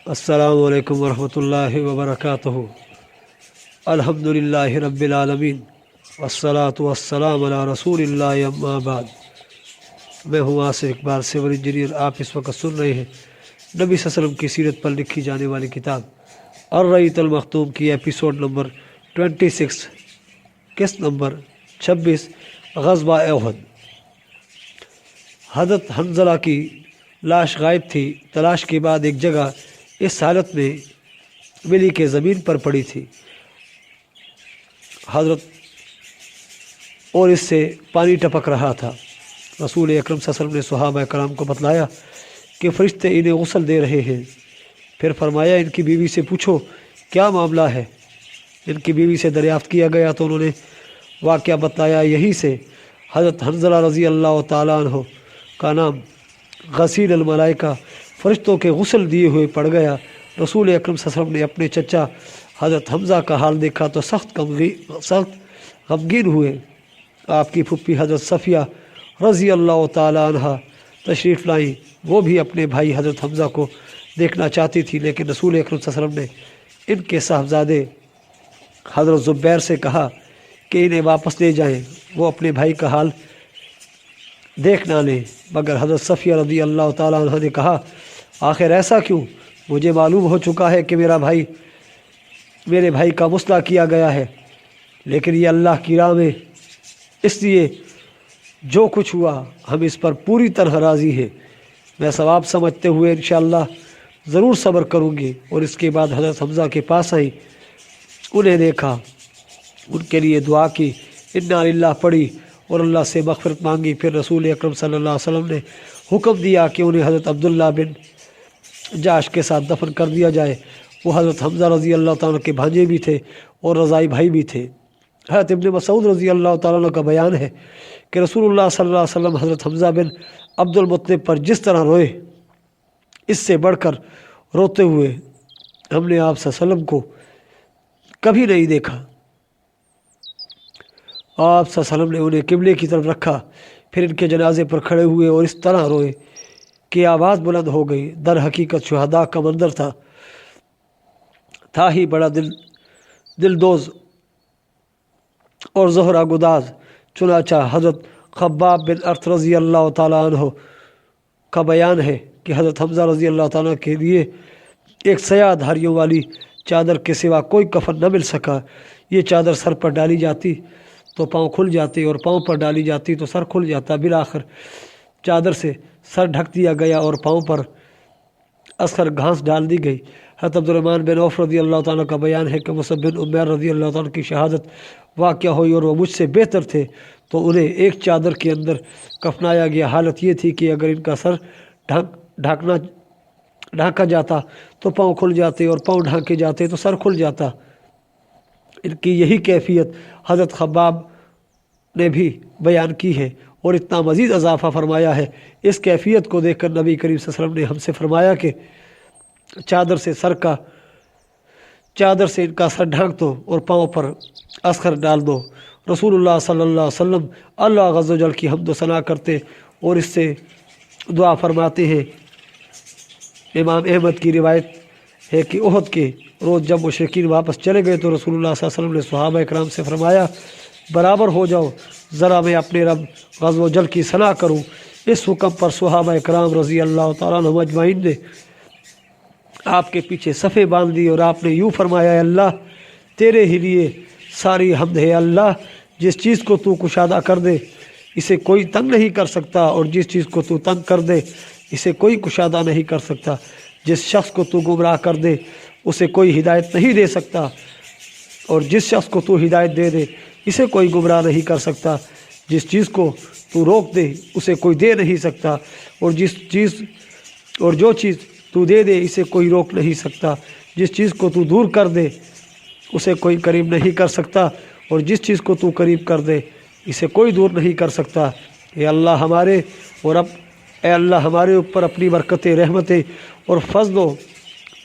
السلام علیکم ورحمۃ اللہ وبرکاتہ۔ الحمدللہ رب العالمین والصلاة والسلام علی رسول اللہ، اما بعد۔ میں ہوں آصف اقبال، سول انجینئر۔ آپ اس وقت سن رہے ہیں نبی صلی اللہ علیہ وسلم کی سیرت پر لکھی جانے والی کتاب الرحیق المختوم کی ایپیسوڈ نمبر 26، قسط نمبر 26، غزوہ احد۔ حضرت حنظلہ کی لاش غائب تھی۔ تلاش کے بعد ایک جگہ اس حالت میں ملی کہ زمین پر پڑی تھی حضرت، اور اس سے پانی ٹپک رہا تھا۔ رسول اکرم صلی اللہ علیہ وسلم نے صحابہ کرام کو بتلایا کہ فرشتے انہیں غسل دے رہے ہیں۔ پھر فرمایا ان کی بیوی سے پوچھو کیا معاملہ ہے۔ ان کی بیوی سے دریافت کیا گیا تو انہوں نے واقعہ بتایا۔ یہی سے حضرت حنظلہ رضی اللہ تعالیٰ عنہ کا نام غسیل الملائکہ، فرشتوں کے غسل دیے ہوئے پڑ گیا۔ رسول اکرم صلی اللہ علیہ وسلم نے اپنے چچا حضرت حمزہ کا حال دیکھا تو سخت غمگین ہوئے۔ آپ کی پھپھی حضرت صفیہ رضی اللہ تعالیٰ عنہ تشریف لائیں۔ وہ بھی اپنے بھائی حضرت حمزہ کو دیکھنا چاہتی تھی، لیکن رسول اکرم صلی اللہ علیہ وسلم نے ان کے صاحبزادے حضرت زبیر سے کہا کہ انہیں واپس لے جائیں، وہ اپنے بھائی کا حال دیکھ نہ لیں۔ مگر حضرت صفیہ رضی اللہ تعالیٰ عنہ نے کہا آخر ایسا کیوں؟ مجھے معلوم ہو چکا ہے کہ میرے بھائی کا مسئلہ کیا گیا ہے، لیکن یہ اللہ کی راہ میں، اس لیے جو کچھ ہوا ہم اس پر پوری طرح راضی ہیں۔ میں ثواب سمجھتے ہوئے انشاءاللہ ضرور صبر کروں گی۔ اور اس کے بعد حضرت حمزہ کے پاس آئی، انہیں دیکھا، ان کے لیے دعا کی، انا للہ پڑھی اور اللہ سے مغفرت مانگی۔ پھر رسول اکرم صلی اللہ علیہ وسلم نے حکم دیا کہ انہیں حضرت عبداللہ بن جاش کے ساتھ دفن کر دیا جائے۔ وہ حضرت حمزہ رضی اللہ تعالیٰ کے بھانجے بھی تھے اور رضائی بھائی بھی تھے۔ حضرت ابن مسعود رضی اللہ تعالیٰ کا بیان ہے کہ رسول اللہ صلی اللہ علیہ وسلم حضرت حمزہ بن عبد المطلب پر جس طرح روئے، اس سے بڑھ کر روتے ہوئے ہم نے آپ صلی اللہ علیہ وسلم کو کبھی نہیں دیکھا۔ آپ صلی اللہ علیہ وسلم نے انہیں قبلے کی طرف رکھا، پھر ان کے جنازے پر کھڑے ہوئے اور اس طرح روئے کہ آواز بلند ہو گئی۔ در حقیقت شہداء کا منظر تھا ہی بڑا دلدوز اور زہرہ گداز۔ چنانچہ حضرت خباب بن ارت رضی اللہ تعالیٰ عنہ کا بیان ہے کہ حضرت حمزہ رضی اللہ تعالیٰ کے لیے ایک سیاہ دھاریوں والی چادر کے سوا کوئی کفن نہ مل سکا۔ یہ چادر سر پر ڈالی جاتی تو پاؤں کھل جاتے اور پاؤں پر ڈالی جاتی تو سر کھل جاتا۔ بالآخر چادر سے سر ڈھک دیا گیا اور پاؤں پر اصغر گھاس ڈال دی گئی۔ حضرت عبدالرحمن بن عوف رضی اللہ تعالیٰ کا بیان ہے کہ مصعب بن عمیر رضی اللہ تعالیٰ کی شہادت واقع ہوئی اور وہ مجھ سے بہتر تھے، تو انہیں ایک چادر کے اندر کفنایا گیا۔ حالت یہ تھی کہ اگر ان کا سر ڈھانکا جاتا تو پاؤں کھل جاتے اور پاؤں ڈھانکے جاتے تو سر کھل جاتا۔ ان کی یہی کیفیت حضرت خباب نے بھی بیان کی ہے اور اتنا مزید اضافہ فرمایا ہے۔ اس کیفیت کو دیکھ کر نبی کریم صلی اللہ علیہ وسلم نے ہم سے فرمایا کہ چادر سے ان کا سر ڈھانک دو اور پاؤں پر اصغر ڈال دو۔ رسول اللہ صلی اللہ علیہ وسلم اللہ عز و جل کی حمد و ثنا کرتے اور اس سے دعا فرماتے ہیں۔ امام احمد کی روایت ہے کہ احد کے روز جب مشرکین واپس چلے گئے تو رسول اللہ صلی اللہ علیہ وسلم نے صحابہ اکرام سے فرمایا برابر ہو جاؤ، ذرا میں اپنے رب عز و جل کی ثنا کروں۔ اس حکم پر صحابہ اکرام رضی اللہ تعالیٰ عنہم اجمعین نے آپ کے پیچھے صفیں باندھ دی اور آپ نے یوں فرمایا، اے اللہ تیرے ہی لیے ساری حمد ہے۔ اللہ جس چیز کو تو کشادہ کر دے اسے کوئی تنگ نہیں کر سکتا، اور جس چیز کو تو تنگ کر دے اسے کوئی کشادہ نہیں کر سکتا۔ جس شخص کو تو گمراہ کر دے اسے کوئی ہدایت نہیں دے سکتا، اور جس شخص کو تو ہدایت دے دے اسے کوئی گمراہ نہیں کر سکتا۔ جس چیز کو تو روک دے اسے کوئی دے نہیں سکتا، اور جو چیز تو دے دے اسے کوئی روک نہیں سکتا۔ جس چیز کو تو دور کر دے اسے کوئی قریب نہیں کر سکتا، اور جس چیز کو تو قریب کر دے اسے کوئی دور نہیں کر سکتا۔ اے اللہ ہمارے اوپر اپنی برکتیں، رحمتیں اور فضل و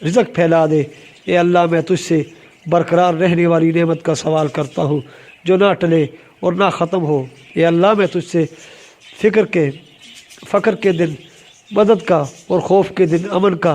رزق پھیلا دے۔ اے اللہ میں تجھ سے برقرار رہنے والی نعمت کا سوال کرتا ہوں جو نہ ٹلے اور نہ ختم ہو۔ اے اللہ میں تجھ سے فقر کے دن مدد کا اور خوف کے دن امن کا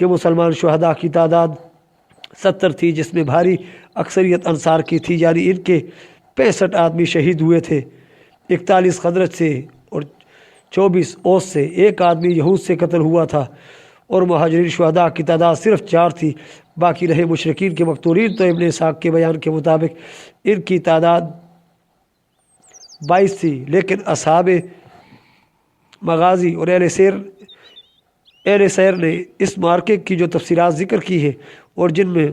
کہ مسلمان شہداء کی تعداد 70 تھی، جس میں بھاری اکثریت انصار کی تھی، یعنی ان کے 65 آدمی شہید ہوئے تھے، 41 خزرج سے اور 24 اوس سے، ایک آدمی یہود سے قتل ہوا تھا، اور مہاجرین شہداء کی تعداد صرف 4 تھی، باقی رہے مشرکین کے مقتولین۔ تو ابن اسحاق کے بیان کے مطابق ان کی تعداد 22 تھی، لیکن اصحاب مغازی اور اہل سیر نے اس مارکے کی جو تفصیلات ذکر کی ہے اور جن میں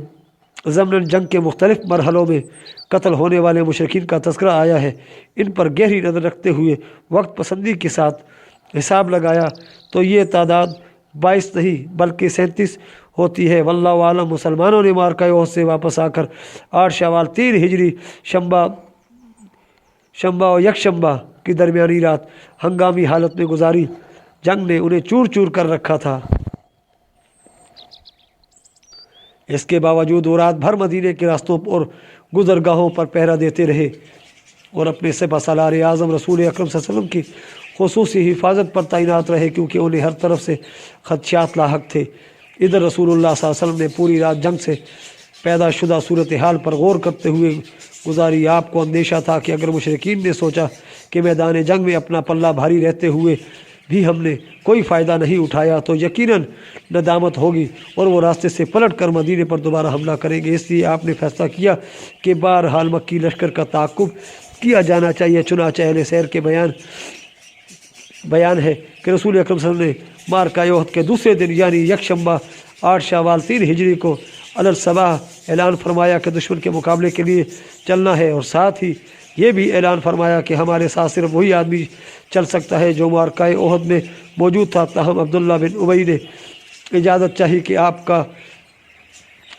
ضمن جنگ کے مختلف مرحلوں میں قتل ہونے والے مشرکین کا تذکرہ آیا ہے، ان پر گہری نظر رکھتے ہوئے وقت پسندی کے ساتھ حساب لگایا تو یہ تعداد 22 نہیں بلکہ 37 ہوتی ہے۔ واللہ عالم۔ مسلمانوں نے مارکہ احد سے واپس آ کر 8 شوال 3 ہجری شنبہ و یکشنبہ کی درمیانی رات ہنگامی حالت میں گزاری۔ جنگ نے انہیں چور چور کر رکھا تھا۔ اس کے باوجود وہ رات بھر مدینے کے راستوں اور گزرگاہوں پر پہرا دیتے رہے اور اپنے سپہ سالار اعظم رسول اکرم صلی اللہ علیہ وسلم کی خصوصی حفاظت پر تعینات رہے، کیونکہ انہیں ہر طرف سے خدشات لاحق تھے۔ ادھر رسول اللہ صلی اللہ علیہ وسلم نے پوری رات جنگ سے پیدا شدہ صورتحال پر غور کرتے ہوئے گزاری۔ آپ کو اندیشہ تھا کہ اگر مشرکین نے سوچا کہ میدان جنگ میں اپنا پلہ بھاری رہتے ہوئے بھی ہم نے کوئی فائدہ نہیں اٹھایا تو یقیناً ندامت ہوگی اور وہ راستے سے پلٹ کر مدینے پر دوبارہ حملہ کریں گے۔ اس لیے آپ نے فیصلہ کیا کہ بہرحال مکی لشکر کا تعاقب کیا جانا چاہیے۔ چنانچہ اہل سیر کے بیان ہے کہ رسول اکرم صلی اللہ علیہ وسلم نے مارکہ احد کے دوسرے دن یعنی یکشنبہ 8 شوال 3 ہجری کو علی الصباح اعلان فرمایا کہ دشمن کے مقابلے کے لیے چلنا ہے، اور ساتھ ہی یہ بھی اعلان فرمایا کہ ہمارے ساتھ صرف وہی آدمی چل سکتا ہے جو مارکہ احد میں موجود تھا۔ تاہم عبداللہ بن ابی نے اجازت چاہی کہ آپ کا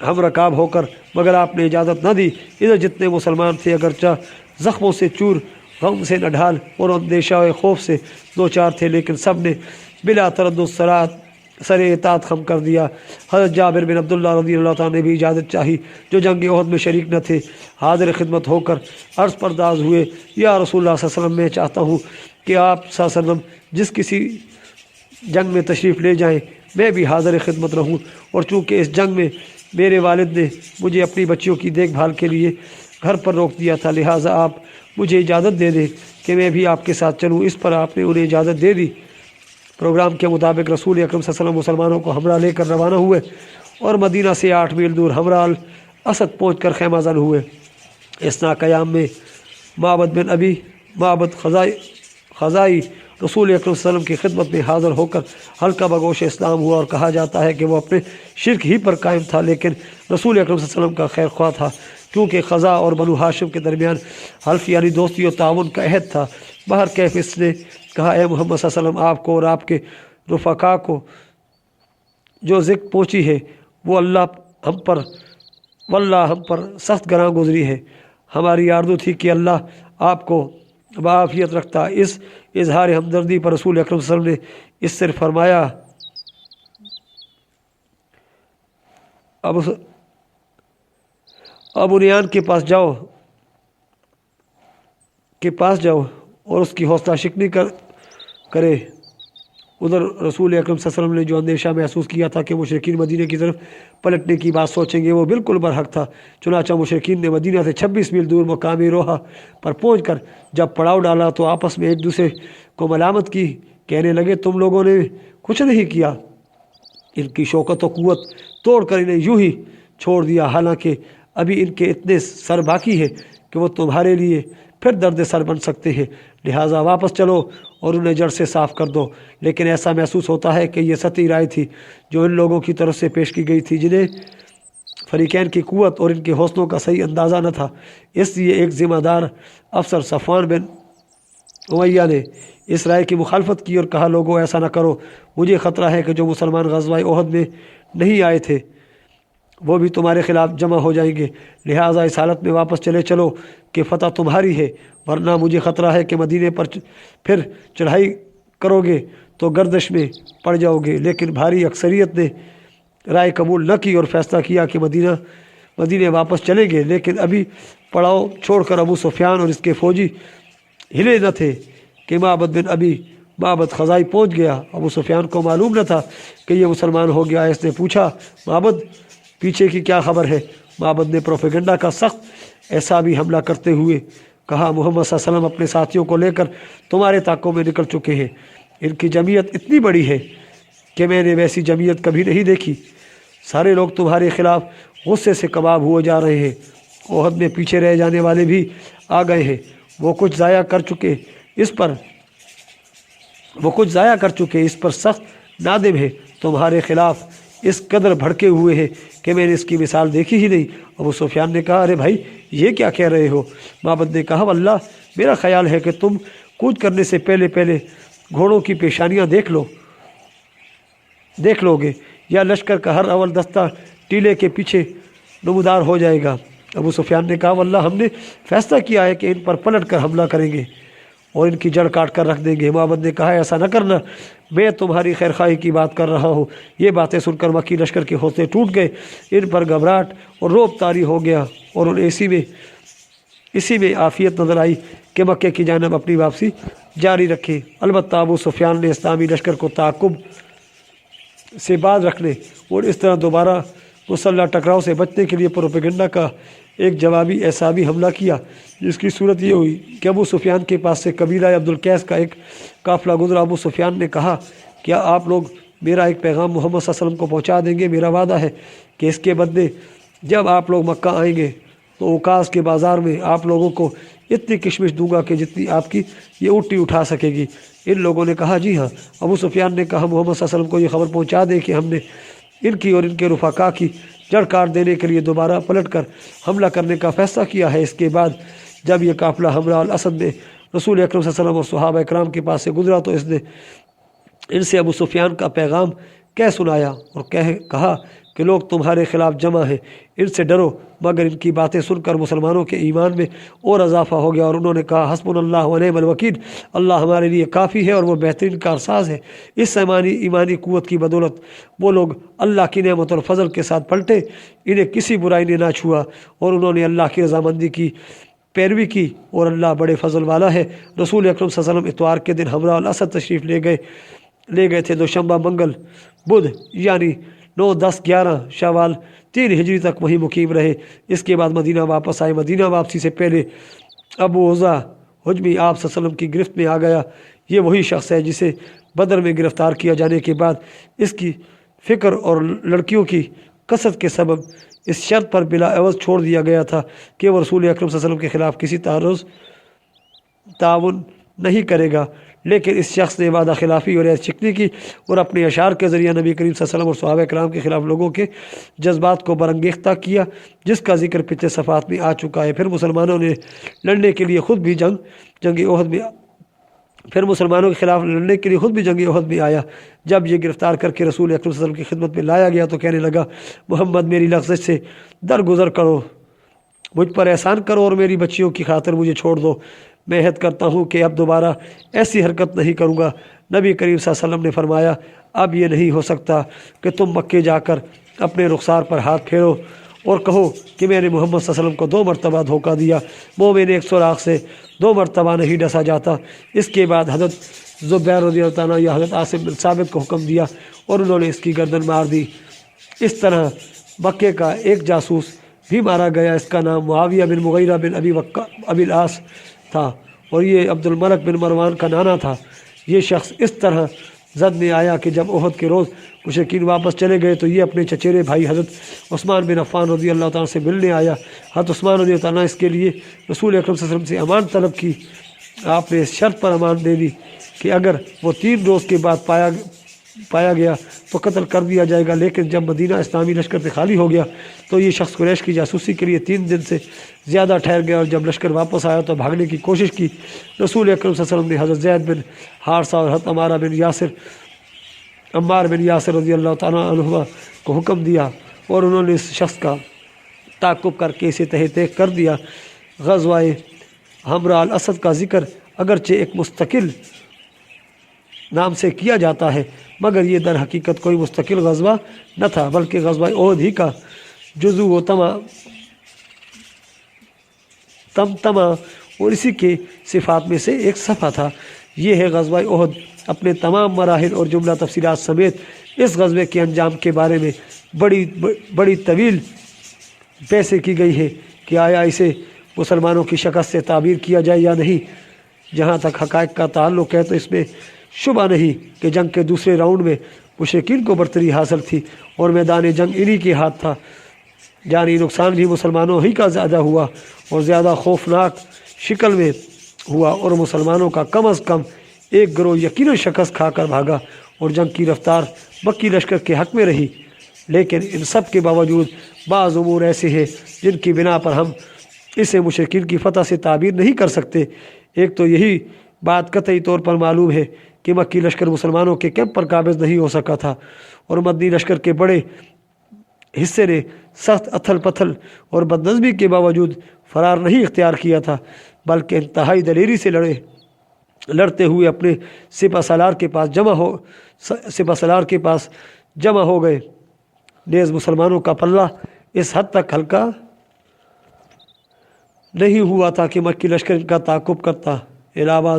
ہم رکاب ہو کر، مگر آپ نے اجازت نہ دی۔ ادھر جتنے مسلمان تھے اگرچہ زخموں سے چور، غم سے نڈھال اور اندیشہ و خوف سے دوچار تھے، لیکن سب نے بلا تردد سر اطاعت خم کر دیا۔ حضرت جابر بن عبداللہ رضی اللہ تعالیٰ نے بھی اجازت چاہی، جو جنگ احد میں شریک نہ تھے، حاضر خدمت ہو کر عرض پرداز ہوئے، یا رسول اللہ صلی اللہ علیہ وسلم، میں چاہتا ہوں کہ آپ صلی اللہ علیہ وسلم جس کسی جنگ میں تشریف لے جائیں میں بھی حاضر خدمت رہوں، اور چونکہ اس جنگ میں میرے والد نے مجھے اپنی بچیوں کی دیکھ بھال کے لیے گھر پر روک دیا تھا، لہٰذا آپ مجھے اجازت دے دیں کہ میں بھی آپ کے ساتھ چلوں۔ اس پر آپ نے انہیں اجازت دے دی۔ پروگرام کے مطابق رسول اکرم صلی اللہ علیہ وسلم مسلمانوں کو ہمراہ لے کر روانہ ہوئے اور مدینہ سے 8 میل دور ہمراہ الاسد پہنچ کر خیمہ زن ہوئے۔ اثنا قیام میں معبد خزائی رسول اکرم صلی اللہ علیہ وسلم کی خدمت میں حاضر ہو کر حلقہ بگوش اسلام ہوا، اور کہا جاتا ہے کہ وہ اپنے شرک ہی پر قائم تھا، لیکن رسول اکرم صلی اللہ علیہ وسلم کا خیر خواہ تھا، کیونکہ خزا اور بنو ہاشم کے درمیان حلف یعنی دوستی و تعاون کا عہد تھا۔ بہر کیف اس نے کہا، اے محمد صلی اللہ علیہ وسلم، آپ کو اور آپ کے رفقا کو جو ذکر پہنچی ہے وہ واللہ ہم پر سخت گراں گزری ہے۔ ہماری آرزو تھی کہ اللہ آپ کو بعافیت رکھتا۔ اس اظہار ہمدردی پر رسول اکرم صلی اللہ علیہ وسلم نے اس سے فرمایا، ابو نیان کے پاس جاؤ اور اس کی حوصلہ شکنی کرے۔ ادھر رسول اکرم صلی اللہ علیہ وسلم نے جو اندیشہ محسوس کیا تھا کہ مشرکین مدینہ کی طرف پلٹنے کی بات سوچیں گے، وہ بالکل برحق تھا۔ چنانچہ مشرکین نے مدینہ سے 26 میل دور مقامی روحہ پر پہنچ کر جب پڑاؤ ڈالا تو آپس میں ایک دوسرے کو ملامت کی، کہنے لگے، تم لوگوں نے کچھ نہیں کیا، ان کی شوکت و قوت توڑ کر انہیں یوں ہی چھوڑ دیا، حالانکہ ابھی ان کے اتنے سر باقی ہے کہ وہ تمہارے لیے پھر درد سر بن سکتے ہیں، لہٰذا واپس چلو اور انہیں جڑ سے صاف کر دو۔ لیکن ایسا محسوس ہوتا ہے کہ یہ سطحی رائے تھی جو ان لوگوں کی طرف سے پیش کی گئی تھی، جنہیں فریقین کی قوت اور ان کے حوصلوں کا صحیح اندازہ نہ تھا۔ اس لیے ایک ذمہ دار افسر صفوان بن امیہ نے اس رائے کی مخالفت کی اور کہا، لوگوں ایسا نہ کرو، مجھے خطرہ ہے کہ جو مسلمان غزوہ احد میں نہیں آئے تھے وہ بھی تمہارے خلاف جمع ہو جائیں گے، لہٰذا اس حالت میں واپس چلو کہ فتح تمہاری ہے، ورنہ مجھے خطرہ ہے کہ مدینے پر پھر چڑھائی کرو گے تو گردش میں پڑ جاؤ گے۔ لیکن بھاری اکثریت نے رائے قبول نہ کی اور فیصلہ کیا کہ مدینے واپس چلیں گے، لیکن ابھی پڑاؤ چھوڑ کر ابو سفیان اور اس کے فوجی ہلے نہ تھے کہ معبد بن ابی معبد خزائی پہنچ گیا۔ ابو سفیان کو معلوم نہ تھا کہ یہ مسلمان ہو گیا۔ اس نے پوچھا معبد پیچھے کی کیا خبر ہے؟ معبد نے پروپیگنڈا کا سخت اعصابی حملہ کرتے ہوئے کہا محمد صلی اللہ علیہ وسلم اپنے ساتھیوں کو لے کر تمہارے طاقوں میں نکل چکے ہیں۔ ان کی جمعیت اتنی بڑی ہے کہ میں نے ویسی جمعیت کبھی نہیں دیکھی۔ سارے لوگ تمہارے خلاف غصے سے کباب ہوئے جا رہے ہیں۔ احد میں پیچھے رہ جانے والے بھی آ گئے ہیں۔ وہ کچھ ضائع کر چکے اس پر سخت نادم ہے۔ تمہارے خلاف اس قدر بھڑکے ہوئے ہیں کہ میں نے اس کی مثال دیکھی ہی نہیں۔ ابو سفیان نے کہا ارے بھائی یہ کیا کہہ رہے ہو؟ معبد نے کہا واللہ میرا خیال ہے کہ تم کود کرنے سے پہلے گھوڑوں کی پیشانیاں دیکھ لو گے یا لشکر کا ہر اول دستہ ٹیلے کے پیچھے نمودار ہو جائے گا۔ ابو سفیان نے کہا واللہ ہم نے فیصلہ کیا ہے کہ ان پر پلٹ کر حملہ کریں گے اور ان کی جڑ کاٹ کر رکھ دیں گے۔ معبد نے کہا ایسا نہ کرنا، میں تمہاری خیرخواہی کی بات کر رہا ہوں۔ یہ باتیں سن کر مکی لشکر کے حوصلے ٹوٹ گئے، ان پر گھبراہٹ اور رعب طاری ہو گیا اور انہیں اسی میں عافیت نظر آئی کہ مکے کی جانب اپنی واپسی جاری رکھے۔ البتہ ابو سفیان نے اسلامی لشکر کو تعاقب سے باز رکھنے اور اس طرح دوبارہ مسلح ٹکراؤ سے بچنے کے لیے پروپیگنڈا کا ایک جوابی اعصابی حملہ کیا، جس کی صورت یہ ہوئی کہ ابو سفیان کے پاس سے قبیلہ عبد القیس کا ایک قافلہ گزرا۔ ابو سفیان نے کہا کیا آپ لوگ میرا ایک پیغام محمد صلی اللہ علیہ وسلم کو پہنچا دیں گے؟ میرا وعدہ ہے کہ اس کے بدلے جب آپ لوگ مکہ آئیں گے تو اوقاس کے بازار میں آپ لوگوں کو اتنی کشمش دوں گا کہ جتنی آپ کی یہ اٹھی اٹھا سکے گی۔ ان لوگوں نے کہا جی ہاں۔ ابو سفیان نے کہا محمد صلی اللہ علیہ وسلم کو یہ خبر پہنچا دے کہ ہم نے ان کی اور ان کے رفقا کی جڑ کاٹ دینے کے لیے دوبارہ پلٹ کر حملہ کرنے کا فیصلہ کیا ہے۔ اس کے بعد جب یہ قافلہ ہمراہ الاسد میں رسول اکرم صلی اللہ علیہ وسلم اور صحابہ اکرام کے پاس سے گزرا تو اس نے ان سے ابو سفیان کا پیغام کہہ سنایا اور کہا کہ لوگ تمہارے خلاف جمع ہیں، ان سے ڈرو۔ مگر ان کی باتیں سن کر مسلمانوں کے ایمان میں اور اضافہ ہو گیا اور انہوں نے کہا حسبنا اللہ و نعم الوکیل، اللہ ہمارے لیے کافی ہے اور وہ بہترین کارساز ہے۔ اس ایمانی قوت کی بدولت وہ لوگ اللہ کی نعمت اور فضل کے ساتھ پلٹے، انہیں کسی برائی نے نہ چھوا اور انہوں نے اللہ کی رضامندی کی پیروی کی اور اللہ بڑے فضل والا ہے۔ رسول اکرم صلی اللہ علیہ وسلم اتوار کے دن ہمراہ الاسد تشریف لے گئے تھے۔ دوشنبہ، منگل، بدھ یعنی 9، 10، 11 شوال 3 ہجری تک وہیں مقیم رہے۔ اس کے بعد مدینہ واپس آئے۔ مدینہ واپسی سے پہلے ابو عزا حجمی آپ صلی اللہ علیہ وسلم کی گرفت میں آ گیا۔ یہ وہی شخص ہے جسے بدر میں گرفتار کیا جانے کے بعد اس کی فکر اور لڑکیوں کی کثرت کے سبب اس شرط پر بلا عوض چھوڑ دیا گیا تھا کہ وہ رسول اکرم صلی اللہ علیہ وسلم کے خلاف کسی تعاون نہیں کرے گا، لیکن اس شخص نے وعدہ خلافی اور عہد شکنی کی اور اپنے اشعار کے ذریعہ نبی کریم صلی اللہ علیہ وسلم اور صحابہ کرام کے خلاف لوگوں کے جذبات کو برانگیختہ کیا، جس کا ذکر پچھلے صفحات میں آ چکا ہے۔ پھر مسلمانوں کے خلاف لڑنے کے لیے خود بھی جنگ احد میں آیا۔ جب یہ گرفتار کر کے رسول اکرم صلی اللہ علیہ وسلم کی خدمت میں لایا گیا تو کہنے لگا محمد میری لغزش سے درگزر کرو، مجھ پر احسان کرو اور میری بچیوں کی خاطر مجھے چھوڑ دو۔ میں عہد کرتا ہوں کہ اب دوبارہ ایسی حرکت نہیں کروں گا۔ نبی کریم صلی اللہ علیہ وسلم نے فرمایا اب یہ نہیں ہو سکتا کہ تم مکے جا کر اپنے رخسار پر ہاتھ پھیرو اور کہو کہ میں نے محمد صلی اللہ علیہ وسلم کو 2 مرتبہ دھوکہ دیا۔ مومن ایک سوراخ سے 2 مرتبہ نہیں ڈسا جاتا۔ اس کے بعد حضرت زبیر رضی اللہ عنہ یا حضرت عاصم بن ثابت کو حکم دیا اور انہوں نے اس کی گردن مار دی۔ اس طرح مکے کا ایک جاسوس بھی مارا گیا۔ اس کا نام معاویہ بن مغیرہ بن ابی العاص تھا اور یہ عبد الملک بن مروان کا نانا تھا۔ یہ شخص اس طرح زد میں آیا کہ جب احد کے روز مشرکین واپس چلے گئے تو یہ اپنے چچیرے بھائی حضرت عثمان بن عفان رضی اللہ تعالیٰ سے ملنے آیا۔ حضرت عثمان رضی اللہ تعالیٰ اس کے لیے رسول اکرم صلی اللہ علیہ وسلم سے امان طلب کی۔ آپ نے اس شرط پر امان دے دی کہ اگر وہ 3 روز کے بعد پایا گیا تو قتل کر دیا جائے گا۔ لیکن جب مدینہ اسلامی لشکر سے خالی ہو گیا تو یہ شخص قریش کی جاسوسی کے لیے 3 دن سے زیادہ ٹھہر گیا اور جب لشکر واپس آیا تو بھاگنے کی کوشش کی۔ رسول اکرم صلی اللہ علیہ وسلم نے حضرت زید بن حارثہ اور حضرت عمار بن یاسر رضی اللہ تعالیٰ عنہما کو حکم دیا اور انہوں نے اس شخص کا تعاقب کر کے اسے تہہ تیغ کر دیا۔ غزوہ ہمراہ الاسد کا ذکر اگرچہ ایک مستقل نام سے کیا جاتا ہے مگر یہ در حقیقت کوئی مستقل غزوہ نہ تھا بلکہ غزوہ احد ہی کا جزو و تمتمہ اور اسی کے صفات میں سے ایک صفحہ تھا۔ یہ ہے غزوہ احد۔ اپنے تمام مراحل اور جملہ تفصیلات سمیت اس غزوے کے انجام کے بارے میں بڑی طویل پیسے کی گئی ہے کہ آیا اسے مسلمانوں کی شکست سے تعبیر کیا جائے یا نہیں۔ جہاں تک حقائق کا تعلق ہے تو اس میں شبہ نہیں کہ جنگ کے دوسرے راؤنڈ میں مشرکین کو برتری حاصل تھی اور میدان جنگ انہی کے ہاتھ تھا۔ جانی نقصان بھی مسلمانوں ہی کا زیادہ ہوا اور زیادہ خوفناک شکل میں ہوا، اور مسلمانوں کا کم از کم ایک گروہ یقیناً شکست کھا کر بھاگا اور جنگ کی رفتار مکی لشکر کے حق میں رہی۔ لیکن ان سب کے باوجود بعض امور ایسے ہیں جن کی بنا پر ہم اسے مشرکین کی فتح سے تعبیر نہیں کر سکتے۔ ایک تو یہی بات قطعی طور پر معلوم ہے کہ مکی لشکر مسلمانوں کے کیمپ پر قابض نہیں ہو سکا تھا، اور مدنی لشکر کے بڑے حصے نے سخت اتھل پتھل اور بدنظمی کے باوجود فرار نہیں اختیار کیا تھا، بلکہ انتہائی دلیری سے لڑتے ہوئے اپنے سپہ سالار کے پاس جمع ہو گئے۔ نیز مسلمانوں کا پلہ اس حد تک ہلکا نہیں ہوا تھا کہ مکی لشکر ان کا تعاقب کرتا۔ علاوہ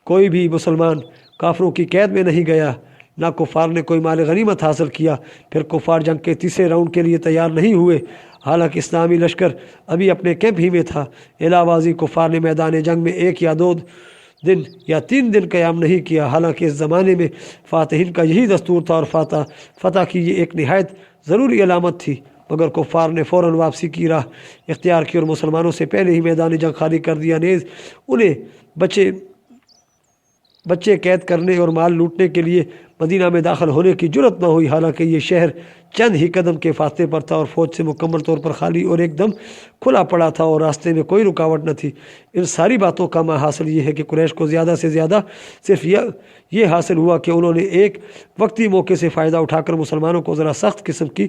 کوئی بھی مسلمان کافروں کی قید میں نہیں گیا، نہ کفار نے کوئی مال غنیمت حاصل کیا۔ پھر کفار جنگ کے تیسرے راؤنڈ کے لیے تیار نہیں ہوئے، حالانکہ اسلامی لشکر ابھی اپنے کیمپ ہی میں تھا۔ علاوہ کفار نے میدان جنگ میں 1 یا 2 دن یا 3 دن قیام نہیں کیا، حالانکہ اس زمانے میں فاتحین کا یہی دستور تھا اور فتح کی یہ ایک نہایت ضروری علامت تھی۔ مگر کفار نے فوراً واپسی کی راہ اختیار کی اور مسلمانوں سے پہلے ہی میدان جنگ خالی کر دیا۔ نیز انہیں بچے قید کرنے اور مال لوٹنے کے لیے مدینہ میں داخل ہونے کی جرت نہ ہوئی، حالانکہ یہ شہر چند ہی قدم کے فاصلے پر تھا اور فوج سے مکمل طور پر خالی اور ایک دم کھلا پڑا تھا، اور راستے میں کوئی رکاوٹ نہ تھی۔ ان ساری باتوں کا حاصل یہ ہے کہ قریش کو زیادہ سے زیادہ صرف یہ حاصل ہوا کہ انہوں نے ایک وقتی موقع سے فائدہ اٹھا کر مسلمانوں کو ذرا سخت قسم کی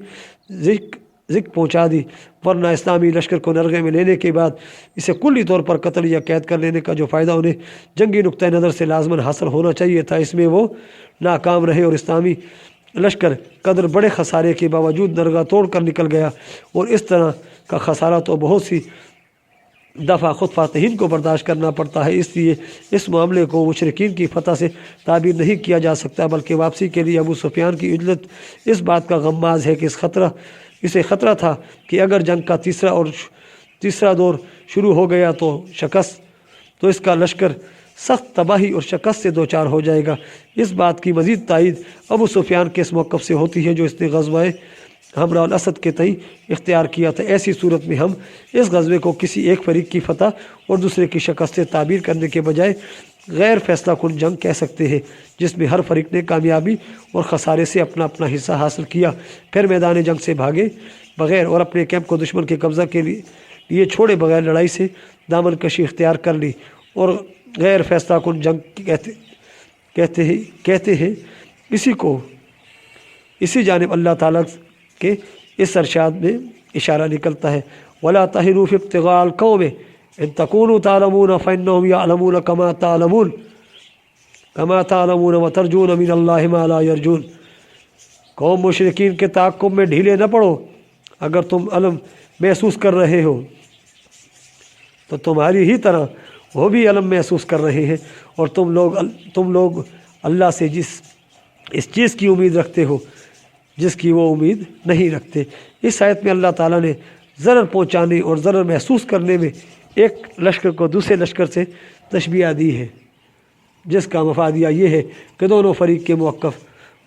ذک پہنچا دی، ورنہ اسلامی لشکر کو نرغے میں لینے کے بعد اسے کلی طور پر قتل یا قید کر لینے کا جو فائدہ انہیں جنگی نقطہ نظر سے لازماً حاصل ہونا چاہیے تھا، اس میں وہ ناکام رہے، اور اسلامی لشکر قدر بڑے خسارے کے باوجود نرغہ توڑ کر نکل گیا۔ اور اس طرح کا خسارہ تو بہت سی دفعہ خود فاتحین کو برداشت کرنا پڑتا ہے، اس لیے اس معاملے کو مشرکین کی فتح سے تعبیر نہیں کیا جا سکتا، بلکہ واپسی کے لیے ابو سفیان کی عجلت اس بات کا غماز ہے کہ اسے خطرہ تھا کہ اگر جنگ کا تیسرا دور شروع ہو گیا تو اس کا لشکر سخت تباہی اور شکست سے دوچار ہو جائے گا۔ اس بات کی مزید تائید ابو سفیان کے اس موقف سے ہوتی ہے جو اس نے غزوہ ہمراء الاسد کے تئیں اختیار کیا تھا۔ ایسی صورت میں ہم اس غزوے کو کسی ایک فریق کی فتح اور دوسرے کی شکست سے تعبیر کرنے کے بجائے غیر فیصلہ کن جنگ کہہ سکتے ہیں، جس میں ہر فریق نے کامیابی اور خسارے سے اپنا اپنا حصہ حاصل کیا، پھر میدان جنگ سے بھاگے بغیر اور اپنے کیمپ کو دشمن کے قبضہ کے لیے چھوڑے بغیر لڑائی سے دامن کشی اختیار کر لی، اور غیر فیصلہ کن جنگ کہتے ہیں اسی جانب اللہ تعالیٰ کے اس ارشاد میں اشارہ نکلتا ہے۔ وَلَا تَهِنُوا فِي ابْتِغَاءِ الْقَوْمِ إِن تَكُونُوا تَعْلَمُونَ فَإِنَّهُمْ يَعْلَمُونَ كَمَا تَعْلَمُونَ وَتَرْجُونَ مِنَ اللَّهِ مَا لَا يَرْجُونَ۔ قوم مشرکین کے تعاقب میں ڈھیلے نہ پڑو، اگر تم علم محسوس کر رہے ہو تو تمہاری ہی طرح وہ بھی علم محسوس کر رہے ہیں، اور تم لوگ اللہ سے اس چیز کی امید رکھتے ہو جس کی وہ امید نہیں رکھتے۔ اس آیت میں اللہ تعالیٰ نے ضرر پہنچانے اور ضرر محسوس کرنے میں ایک لشکر کو دوسرے لشکر سے تشبیہ دی ہے، جس کا مفادیہ یہ ہے کہ دونوں فریق کے موقف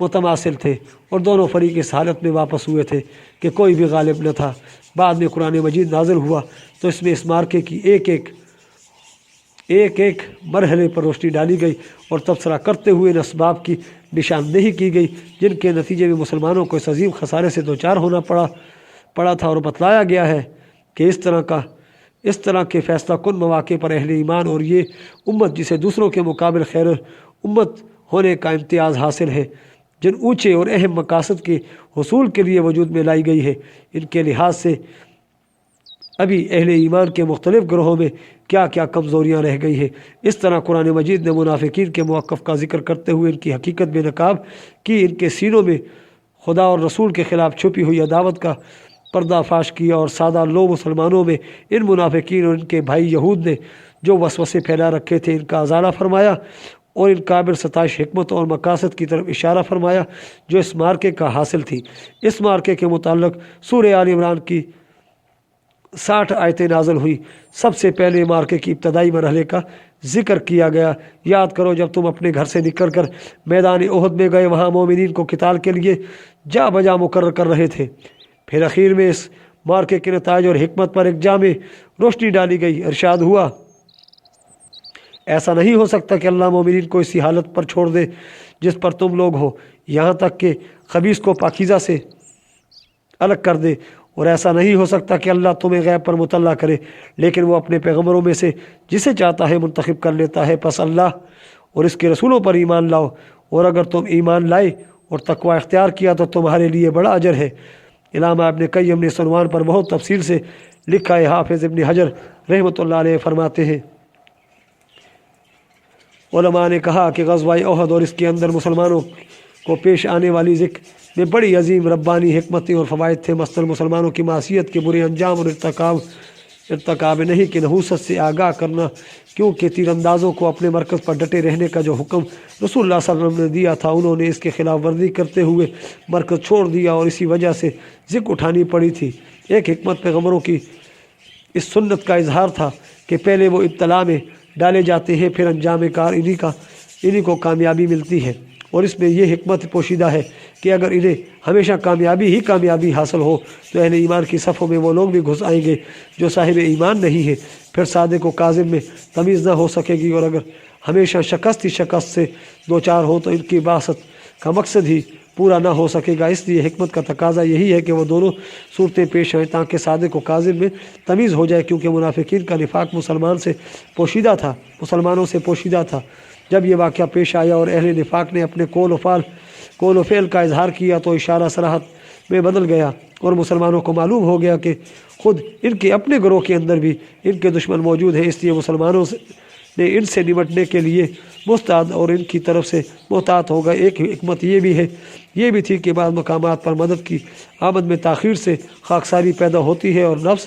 متماثل تھے اور دونوں فریق اس حالت میں واپس ہوئے تھے کہ کوئی بھی غالب نہ تھا۔ بعد میں قرآن مجید نازل ہوا تو اس میں اس مارکے کی ایک ایک مرحلے پر روشنی ڈالی گئی اور تبصرہ کرتے ہوئے ان اسباب کی نشاندہی کی گئی جن کے نتیجے میں مسلمانوں کو اس عظیم خسارے سے دوچار ہونا پڑا تھا، اور بتلایا گیا ہے کہ اس طرح کے فیصلہ کن مواقع پر اہل ایمان اور یہ امت جسے دوسروں کے مقابل خیر امت ہونے کا امتیاز حاصل ہے، جن اونچے اور اہم مقاصد کے حصول کے لیے وجود میں لائی گئی ہے، ان کے لحاظ سے ابھی اہل ایمان کے مختلف گروہوں میں کیا کیا کمزوریاں رہ گئی ہیں۔ اس طرح قرآن مجید نے منافقین کے موقف کا ذکر کرتے ہوئے ان کی حقیقت بے نقاب کی، ان کے سینوں میں خدا اور رسول کے خلاف چھپی ہوئی عداوت کا پردہ فاش کیا، اور سادہ لو مسلمانوں میں ان منافقین اور ان کے بھائی یہود نے جو وسوسے پھیلا رکھے تھے ان کا ازالہ فرمایا، اور ان قابل ستائش حکمت اور مقاصد کی طرف اشارہ فرمایا جو اس مارکے کا حاصل تھی۔ اس مارکے کے متعلق سورہ آل عمران کی 60 آیتیں نازل ہوئی۔ سب سے پہلے مارکے کی ابتدائی مرحلے کا ذکر کیا گیا۔ یاد کرو جب تم اپنے گھر سے نکل کر میدان احد میں گئے، وہاں مومنین کو قتال کے لیے جا بجا مقرر کر رہے تھے۔ پھر اخیر میں اس مارکے کے نتائج اور حکمت پر ایک جامع روشنی ڈالی گئی۔ ارشاد ہوا، ایسا نہیں ہو سکتا کہ اللہ مومنین کو اسی حالت پر چھوڑ دے جس پر تم لوگ ہو، یہاں تک کہ خبیث کو پاکیزہ سے الگ کر دے، اور ایسا نہیں ہو سکتا کہ اللہ تمہیں غیب پر مطلع کرے، لیکن وہ اپنے پیغمبروں میں سے جسے چاہتا ہے منتخب کر لیتا ہے۔ پس اللہ اور اس کے رسولوں پر ایمان لاؤ، اور اگر تم ایمان لائے اور تقوی اختیار کیا تو تمہارے لیے بڑا اجر ہے۔ علامہ ابن قیم نے اس عنوان پر بہت تفصیل سے لکھا ہے۔ حافظ ابن حجر رحمۃ اللہ علیہ فرماتے ہیں، علماء نے کہا کہ غزوہ احد اور اس کے اندر مسلمانوں کو پیش آنے والی ذکر میں بڑی عظیم ربانی حکمتیں اور فوائد تھے۔ مثلاً مسلمانوں کی معصیت کے برے انجام اور ارتکاب نہیں کہ نحوست سے آگاہ کرنا، کیونکہ تیر اندازوں کو اپنے مرکز پر ڈٹے رہنے کا جو حکم رسول اللہ صلی اللہ علیہ وسلم نے دیا تھا، انہوں نے اس کے خلاف ورزی کرتے ہوئے مرکز چھوڑ دیا اور اسی وجہ سے ذکر اٹھانی پڑی تھی۔ ایک حکمت پیغمبروں کی اس سنت کا اظہار تھا کہ پہلے وہ ابتلا میں ڈالے جاتے ہیں، پھر انجام کار انہی کو کامیابی ملتی ہے، اور اس میں یہ حکمت پوشیدہ ہے کہ اگر انہیں ہمیشہ کامیابی حاصل ہو تو اہل ایمان کی صفوں میں وہ لوگ بھی گھس آئیں گے جو صاحب ایمان نہیں ہے، پھر صادق و کاذب میں تمیز نہ ہو سکے گی، اور اگر ہمیشہ شکست سے دوچار ہو تو ان کی بعثت کا مقصد ہی پورا نہ ہو سکے گا۔ اس لیے حکمت کا تقاضا یہی ہے کہ وہ دونوں صورتیں پیش آئیں تاکہ صادق و کاذب میں تمیز ہو جائے، کیونکہ منافقین کا نفاق مسلمانوں سے پوشیدہ تھا۔ جب یہ واقعہ پیش آیا اور اہل نفاق نے اپنے قول و فعل کا اظہار کیا تو اشارہ صراحت میں بدل گیا، اور مسلمانوں کو معلوم ہو گیا کہ خود ان کے اپنے گروہ کے اندر بھی ان کے دشمن موجود ہیں۔ اس لیے مسلمانوں نے ان سے نمٹنے کے لیے مستعد اور ان کی طرف سے محتاط ہوگا۔ ایک حکمت یہ بھی تھی کہ بعض مقامات پر مدد کی آمد میں تاخیر سے خاکساری پیدا ہوتی ہے اور نفس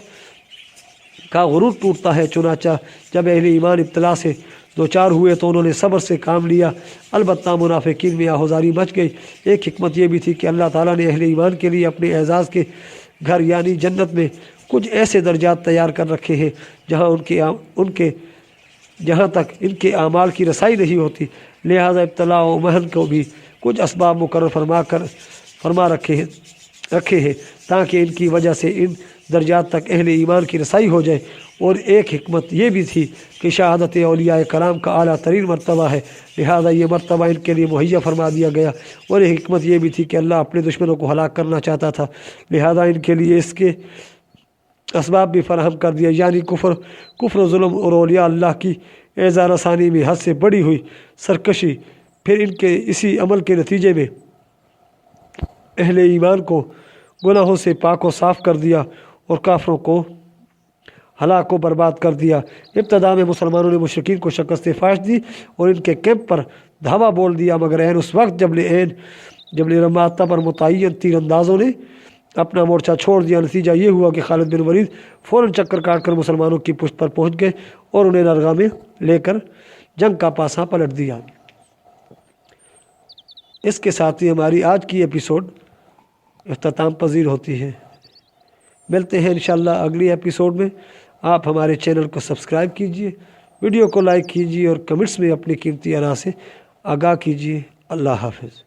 کا غرور ٹوٹتا ہے۔ چنانچہ جب اہل ایمان ابتلا سے دوچار ہوئے تو انہوں نے صبر سے کام لیا، البتہ منافقین میں آہوزاری مچ گئی۔ ایک حکمت یہ بھی تھی کہ اللہ تعالیٰ نے اہل ایمان کے لیے اپنے اعزاز کے گھر یعنی جنت میں کچھ ایسے درجات تیار کر رکھے ہیں جہاں تک ان کے اعمال کی رسائی نہیں ہوتی، لہذا ابتلا و محن کو بھی کچھ اسباب مقرر فرما رکھے ہیں تاکہ ان کی وجہ سے ان درجات تک اہل ایمان کی رسائی ہو جائے۔ اور ایک حکمت یہ بھی تھی کہ شہادت اولیاء کرام کا اعلیٰ ترین مرتبہ ہے، لہذا یہ مرتبہ ان کے لیے مہیا فرما دیا گیا۔ اور ایک حکمت یہ بھی تھی کہ اللہ اپنے دشمنوں کو ہلاک کرنا چاہتا تھا، لہذا ان کے لیے اس کے اسباب بھی فراہم کر دیا، یعنی کفر و ظلم اور اولیاء اللہ کی اعزا رسانی میں حد سے بڑی ہوئی سرکشی۔ پھر ان کے اسی عمل کے نتیجے میں اہل ایمان کو گناہوں سے پاک و صاف کر دیا اور کافروں کو ہلاک و برباد کر دیا۔ ابتدا میں مسلمانوں نے مشرکین کو شکست فاش دی اور ان کے کیمپ پر دھاوا بول دیا، مگر اس وقت جب رماتہ پر متعین تیر اندازوں نے اپنا مورچہ چھوڑ دیا، نتیجہ یہ ہوا کہ خالد بن ولید فوراً چکر کاٹ کر مسلمانوں کی پشت پر پہنچ گئے اور انہیں نرغہ میں لے کر جنگ کا پاسا پلٹ دیا۔ اس کے ساتھ ہی ہماری آج کی ایپیسوڈ اختتام پذیر ہوتی ہے۔ ملتے ہیں انشاءاللہ اگلی ایپیسوڈ میں۔ آپ ہمارے چینل کو سبسکرائب کیجئے، ویڈیو کو لائک کیجئے اور کمنٹس میں اپنی قیمتی آراء سے آگاہ کیجئے۔ اللہ حافظ۔